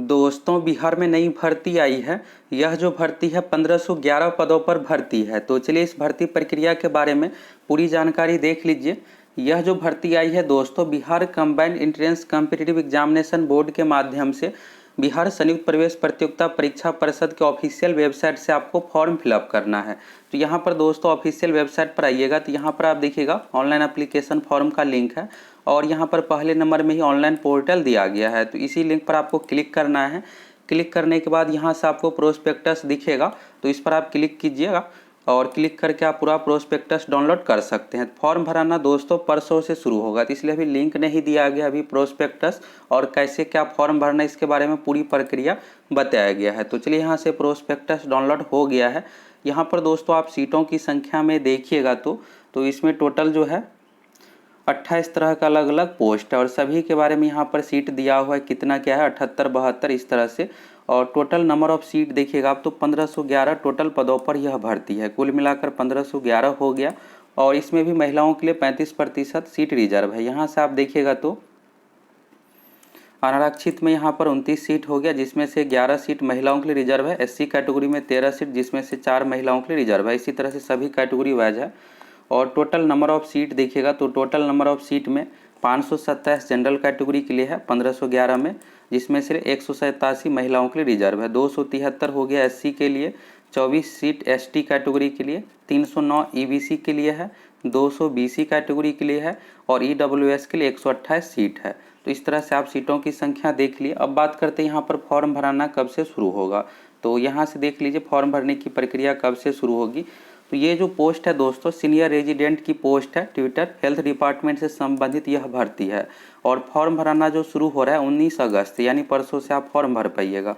दोस्तों, बिहार में नई भर्ती आई है। यह जो भर्ती है 1511 पदों पर भर्ती है। तो चलिए इस भर्ती प्रक्रिया के बारे में पूरी जानकारी देख लीजिए। यह जो भर्ती आई है दोस्तों, Bihar combined entrance competitive examination board के माध्यम से बिहार संयुक्त प्रवेश प्रतियोगिता परीक्षा परिषद के ऑफिशियल वेबसाइट से आपको फॉर्म फिलअप करना है। तो यहाँ पर दोस्तों ऑफिशियल वेबसाइट पर आइएगा तो यहाँ पर आप देखिएगा ऑनलाइन एप्लीकेशन फॉर्म का लिंक है और यहाँ पर पहले नंबर में ही ऑनलाइन पोर्टल दिया गया है। तो इसी लिंक पर आपको क्लिक करना है। क्लिक करने के बाद यहाँ से आपको प्रोस्पेक्टस दिखेगा, तो इस पर आप क्लिक कीजिएगा और क्लिक करके आप पूरा प्रोस्पेक्टस डाउनलोड कर सकते हैं। फॉर्म भराना दोस्तों परसों से शुरू होगा, तो इसलिए अभी लिंक नहीं दिया गया। अभी प्रोस्पेक्टस और कैसे क्या फॉर्म भरना इसके बारे में पूरी प्रक्रिया बताया गया है। तो चलिए यहाँ से प्रोस्पेक्टस डाउनलोड हो गया है। यहाँ पर दोस्तों आप सीटों की संख्या में देखिएगा तो इसमें टोटल जो है 28 तरह का अलग अलग पोस्ट है और सभी के बारे में यहाँ पर सीट दिया हुआ है। कितना क्या है 78 72 इस तरह से। और टोटल नंबर ऑफ सीट देखिएगा आप तो 1511 टोटल पदों पर यह भर्ती है। कुल मिलाकर 1511 हो गया और इसमें भी महिलाओं के लिए 35% सीट रिजर्व है। यहाँ से आप देखिएगा तो अनारक्षित में यहाँ पर 29 सीट हो गया, जिसमें से 11 सीट महिलाओं के लिए रिजर्व है। SC कैटेगरी में 13 सीट, जिसमें से 4 महिलाओं के लिए रिजर्व है। इसी तरह से सभी कैटेगरी वाइज है। और टोटल नंबर ऑफ सीट देखिएगा तो टोटल नंबर ऑफ सीट में 527 जनरल कैटेगरी के लिए है 1511 में, जिसमें से 187 महिलाओं के लिए रिजर्व है। 273 हो गया SC के लिए, 24 सीट ST कैटेगरी के लिए, 309 EBC के लिए है, 200 BC कैटेगरी के लिए है और EWS के लिए 128 सीट है। तो इस तरह से आप सीटों की संख्या देख लिए। अब बात करते हैं यहाँ पर फॉर्म भराना कब से शुरू होगा। तो यहाँ से देख लीजिए फॉर्म भरने की प्रक्रिया कब से शुरू होगी। तो ये जो पोस्ट है दोस्तों सीनियर रेजिडेंट की पोस्ट है। ट्विटर हेल्थ डिपार्टमेंट से संबंधित यह भर्ती है और फॉर्म भराना जो शुरू हो रहा है 19 अगस्त यानी परसों से आप फॉर्म भर पाइएगा।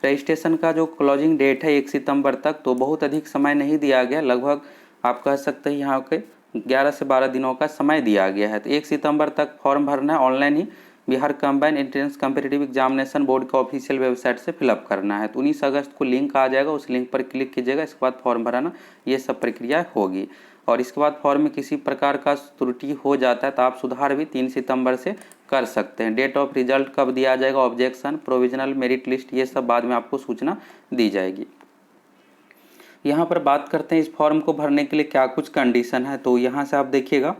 रजिस्ट्रेशन का जो क्लोजिंग डेट है 1 सितंबर तक, तो बहुत अधिक समय नहीं दिया गया। लगभग आप कह सकते हैं यहाँ के 11 से 12 दिनों का समय दिया गया है। तो 1 सितंबर तक फॉर्म भरना है। ऑनलाइन ही Bihar combined entrance competitive examination board के ऑफिशियल वेबसाइट से फिलअप करना है। तो 19 अगस्त को लिंक आ जाएगा, उस लिंक पर क्लिक कीजिएगा। इसके बाद फॉर्म भराना ये सब प्रक्रिया होगी और इसके बाद फॉर्म में किसी प्रकार का त्रुटि हो जाता है तो आप सुधार भी 3 सितंबर से कर सकते हैं। डेट ऑफ रिजल्ट कब दिया जाएगा, ऑब्जेक्शन, प्रोविजनल, मेरिट लिस्ट, ये सब बाद में आपको सूचना दी जाएगी। यहाँ पर बात करते हैं इस फॉर्म को भरने के लिए क्या कुछ कंडीशन है। तो यहाँ से आप देखिएगा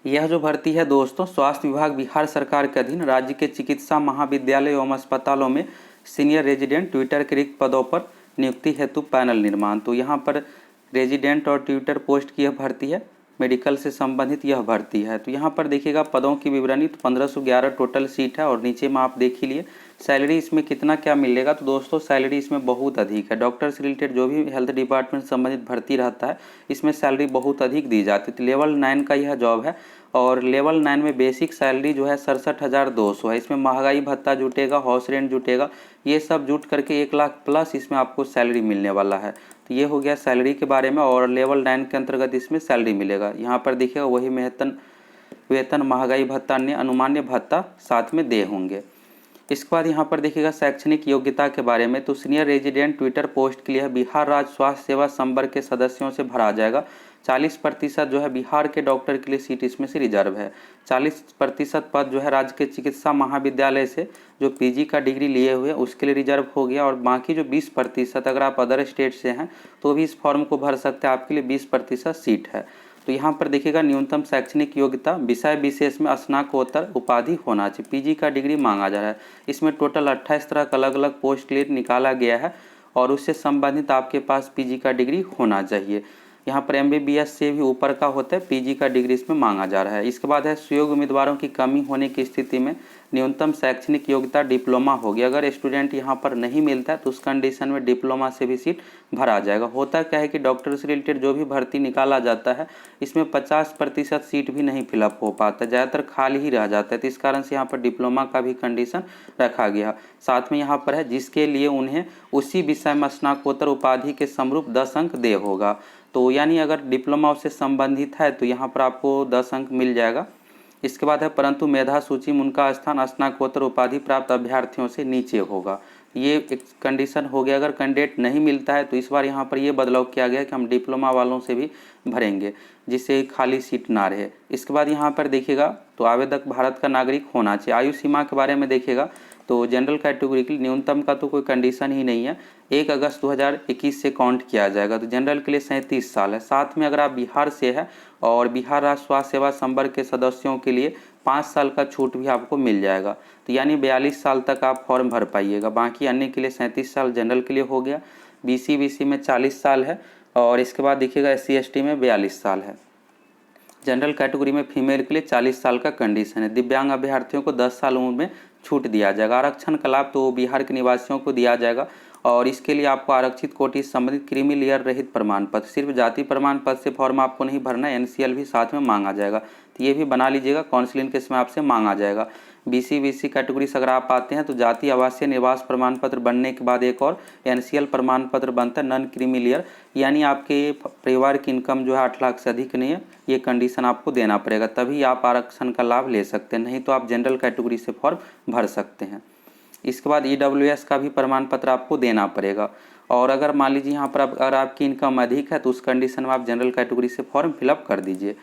यह जो भर्ती है दोस्तों स्वास्थ्य विभाग बिहार सरकार के अधीन राज्य के चिकित्सा महाविद्यालय एवं अस्पतालों में सीनियर रेजिडेंट ट्विटर के रिक्त पदों पर नियुक्ति हेतु पैनल निर्माण। तो यहाँ पर रेजिडेंट और ट्विटर पोस्ट की यह भर्ती है। मेडिकल से संबंधित यह भर्ती है। तो यहाँ पर देखिएगा पदों की विवरणी। तो 1511 टोटल सीट है और नीचे में आप देख ही लिए सैलरी इसमें कितना क्या मिलेगा। तो दोस्तों सैलरी इसमें बहुत अधिक है। डॉक्टर से रिलेटेड जो भी हेल्थ डिपार्टमेंट संबंधित भर्ती रहता है इसमें सैलरी बहुत अधिक दी जाती है। तो लेवल 9 का यह जॉब है और लेवल 9 में बेसिक सैलरी जो है 67,200 है। इसमें महंगाई भत्ता जुटेगा, हाउस रेंट जुटेगा, ये सब जुट करके 1 लाख प्लस इसमें आपको सैलरी मिलने वाला है। तो ये हो गया सैलरी के बारे में और लेवल 9 के अंतर्गत इसमें सैलरी मिलेगा। यहाँ पर देखिएगा वही वेतन, महंगाई भत्ता, अन्य अनुमान्य भत्ता साथ में दे होंगे। इसके बाद यहाँ पर देखिएगा शैक्षणिक योग्यता के बारे में। तो सीनियर रेजिडेंट ट्विटर पोस्ट के लिए बिहार राज्य स्वास्थ्य सेवा संवर्ग के सदस्यों से भरा जाएगा। 40% जो है बिहार के डॉक्टर के लिए सीट इसमें से रिजर्व है। 40% पद जो है राज्य के चिकित्सा महाविद्यालय से जो PG का डिग्री लिए हुए उसके लिए रिजर्व हो गया और बाकी जो 20% अगर आप अदर स्टेट से हैं तो भी इस फॉर्म को भर सकते हैं, आपके लिए 20% सीट है। तो यहाँ पर देखिएगा न्यूनतम शैक्षणिक योग्यता विषय विशेष में स्नातकोत्तर उपाधि होना चाहिए। PG का डिग्री मांगा जा रहा है। इसमें टोटल 28 तरह का अलग अलग पोस्ट के लिए निकाला गया है और उससे संबंधित आपके पास PG का डिग्री होना चाहिए। यहाँ पर MBBS से भी ऊपर का होता है, PG का डिग्री इसमें मांगा जा रहा है। इसके बाद है सुयोग्य उम्मीदवारों की कमी होने की स्थिति में न्यूनतम शैक्षणिक योग्यता डिप्लोमा होगी। अगर स्टूडेंट यहाँ पर नहीं मिलता है तो उस कंडीशन में डिप्लोमा से भी सीट भरा जाएगा। होता क्या है कि डॉक्टर से रिलेटेड जो भी भर्ती निकाला जाता है इसमें 50% सीट भी नहीं फिलअप हो पाता, ज़्यादातर खाली ही रह जाता है। तो इस कारण से यहाँ पर डिप्लोमा का भी कंडीशन रखा गया। साथ में यहाँ पर है जिसके लिए उन्हें उसी विषय में स्नातकोत्तर उपाधि के समरूप 10 अंक दे होगा। तो यानी अगर डिप्लोमा उससे संबंधित है तो यहाँ पर आपको 10 अंक मिल जाएगा। इसके बाद है परंतु मेधा सूची में उनका स्थान स्नातकोत्तर उपाधि प्राप्त अभ्यर्थियों से नीचे होगा। ये एक कंडीशन हो गया। अगर कैंडिडेट नहीं मिलता है तो इस बार यहाँ पर ये बदलाव किया गया कि हम डिप्लोमा वालों से भी भरेंगे जिससे खाली सीट ना रहे। इसके बाद यहाँ पर देखिएगा तो आवेदक भारत का नागरिक होना चाहिए। आयु सीमा के बारे में देखिएगा तो जनरल कैटेगरी के लिए न्यूनतम का तो कोई कंडीशन ही नहीं है, 1 अगस्त 2021 से काउंट किया जाएगा। तो जनरल के लिए 37 साल है। साथ में अगर आप बिहार से है और बिहार राज्य स्वास्थ्य सेवा संवर्ग के सदस्यों के लिए 5 साल का छूट भी आपको मिल जाएगा। तो यानी 42 साल तक आप फॉर्म भर पाइएगा। बाकी अन्य के लिए 37 साल जनरल के लिए हो गया। BC में 40 साल है और इसके बाद देखिएगा SC ST में 42 साल है। जनरल कैटेगरी में फीमेल के लिए 40 साल का कंडीशन है। दिव्यांग अभ्यर्थियों को 10 साल उम्र में छूट दिया जाएगा। आरक्षण का लाभ तो बिहार के निवासियों को दिया जाएगा और इसके लिए आपको आरक्षित कोटि से संबंधित क्रीमी लेयर रहित प्रमाण पत्र, सिर्फ जाति प्रमाण पत्र से फॉर्म आपको नहीं भरना है, NCL भी साथ में मांगा जाएगा। तो ये भी बना लीजिएगा, काउंसलिंग के समय आपसे मांगा जाएगा। BC कैटेगरी से अगर आप आते हैं तो जाति आवासीय निवास प्रमाण पत्र बनने के बाद एक और NCL प्रमाण पत्र बनता है, नॉन क्रीमी लेयर, यानी आपके परिवार की इनकम जो है 8 लाख से अधिक नहीं है, ये कंडीशन आपको देना पड़ेगा, तभी आप आरक्षण का लाभ ले सकते हैं, नहीं तो आप जनरल कैटेगरी से फॉर्म भर सकते हैं। इसके बाद EWS का भी प्रमाण पत्र आपको देना पड़ेगा। और अगर मान लीजिए यहाँ पर अगर आपकी इनकम अधिक है तो उस कंडीशन में आप जनरल कैटेगरी से फॉर्म फिलअप कर दीजिए।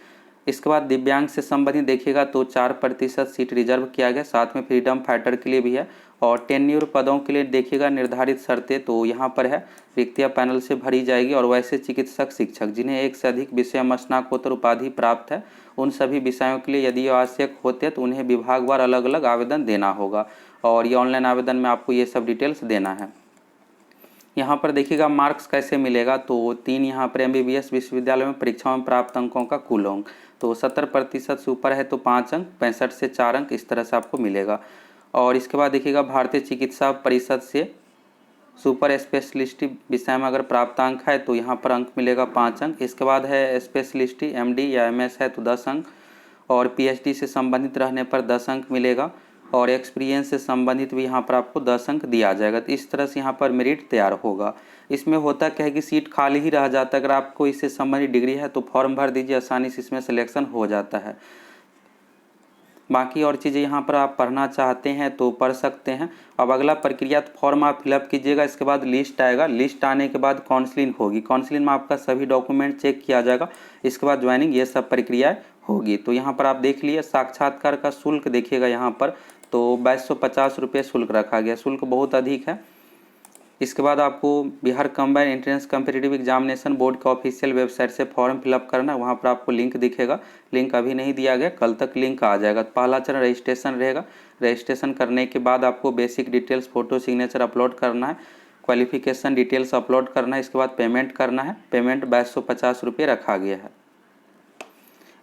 इसके बाद दिव्यांग से संबंधित देखिएगा तो 4% सीट रिजर्व किया गया, साथ में फ्रीडम फाइटर के लिए भी है। और टेन्योर पदों के लिए देखिएगा निर्धारित शर्तें तो यहाँ पर है, रिक्तियाँ पैनल से भरी जाएगी और वैसे चिकित्सक शिक्षक जिन्हें 1 से अधिक विषय में स्नातकोत्तर उपाधि प्राप्त है, उन सभी विषयों के लिए यदि आवश्यक होते हैं तो उन्हें विभागवार अलग अलग आवेदन देना होगा और ये ऑनलाइन आवेदन में आपको ये सब डिटेल्स देना है। यहाँ पर देखिएगा मार्क्स कैसे मिलेगा तो 3 यहाँ पर MBBS विश्वविद्यालय में परीक्षाओं में प्राप्त अंकों का कुल अंक तो 70% से ऊपर है तो 5 अंक, 65 से 4 अंक, इस तरह से आपको मिलेगा। और इसके बाद देखिएगा भारतीय चिकित्सा परिषद से सुपर स्पेशलिस्ट विषय में अगर प्राप्तांक है तो यहाँ पर अंक मिलेगा 5 अंक। इसके बाद है स्पेशलिस्ट MD या MS है तो 10 अंक और PhD से संबंधित रहने पर 10 अंक मिलेगा और एक्सपीरियंस से संबंधित भी यहाँ पर आपको 10 अंक दिया जाएगा। तो इस तरह से यहाँ पर मेरिट तैयार होगा। इसमें होता क्या है कि सीट खाली ही रह जाता है, अगर आपको इससे संबंधित डिग्री है तो फॉर्म भर दीजिए, आसानी से इसमें सिलेक्शन हो जाता है। बाकी और चीज़ें यहाँ पर आप पढ़ना चाहते हैं तो पढ़ सकते हैं। अब अगला प्रक्रिया तो फॉर्म आप फिलअप कीजिएगा, इसके बाद लिस्ट आएगा, लिस्ट आने के बाद काउंसलिंग होगी, काउंसलिंग में आपका सभी डॉक्यूमेंट चेक किया जाएगा, इसके बाद ज्वाइनिंग, ये सब प्रक्रियाएँ होगी। तो यहाँ पर आप देख लिए साक्षात्कार का शुल्क देखिएगा यहाँ पर तो 2250 रुपये शुल्क रखा गया, शुल्क बहुत अधिक है। इसके बाद आपको Bihar combined entrance competitive examination board का ऑफिशियल वेबसाइट से फॉर्म फिलअप करना है, वहाँ पर आपको लिंक दिखेगा, लिंक अभी नहीं दिया गया, कल तक लिंक आ जाएगा। पहला चरण रजिस्ट्रेशन रहेगा, रजिस्ट्रेशन करने के बाद आपको basic details photo signature upload करना है, क्वालिफिकेशन डिटेल्स अपलोड करना है, इसके बाद पेमेंट करना है, पेमेंट 2250 रुपये रखा गया है।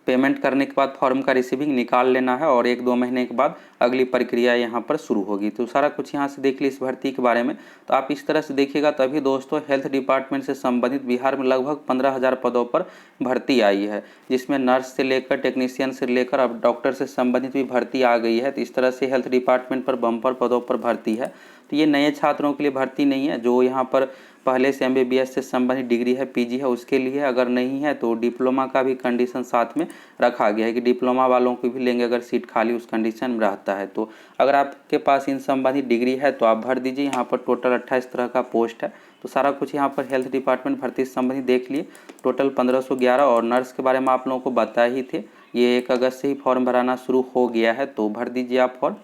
पेमेंट करने के बाद फॉर्म का रिसीविंग निकाल लेना है और 1-2 महीने के बाद अगली प्रक्रिया यहाँ पर शुरू होगी। तो सारा कुछ यहाँ से देख ली इस भर्ती के बारे में। तो आप इस तरह से देखिएगा तभी दोस्तों हेल्थ डिपार्टमेंट से संबंधित बिहार में लगभग 15,000 पदों पर भर्ती आई है, जिसमें नर्स से लेकर टेक्नीशियन से लेकर अब डॉक्टर से संबंधित भी भर्ती आ गई है। तो इस तरह से हेल्थ डिपार्टमेंट पर बम्पर पदों पर भर्ती है। तो ये नए छात्रों के लिए भर्ती नहीं है, जो यहाँ पर पहले से MBBS से संबंधित डिग्री है, PG है, उसके लिए। अगर नहीं है तो डिप्लोमा का भी कंडीशन साथ में रखा गया है कि डिप्लोमा वालों को भी लेंगे अगर सीट खाली उस कंडीशन में रहता है। तो अगर आपके पास इन संबंधित डिग्री है तो आप भर दीजिए। यहाँ पर टोटल 28 तरह का पोस्ट है। तो सारा कुछ यहाँ पर हेल्थ डिपार्टमेंट भर्ती से संबंधित देख लिए। टोटल 1511 और नर्स के बारे में आप लोगों को बताए ही थे, ये 1 अगस्त से ही फॉर्म भराना शुरू हो गया है, तो भर दीजिए आप फॉर्म।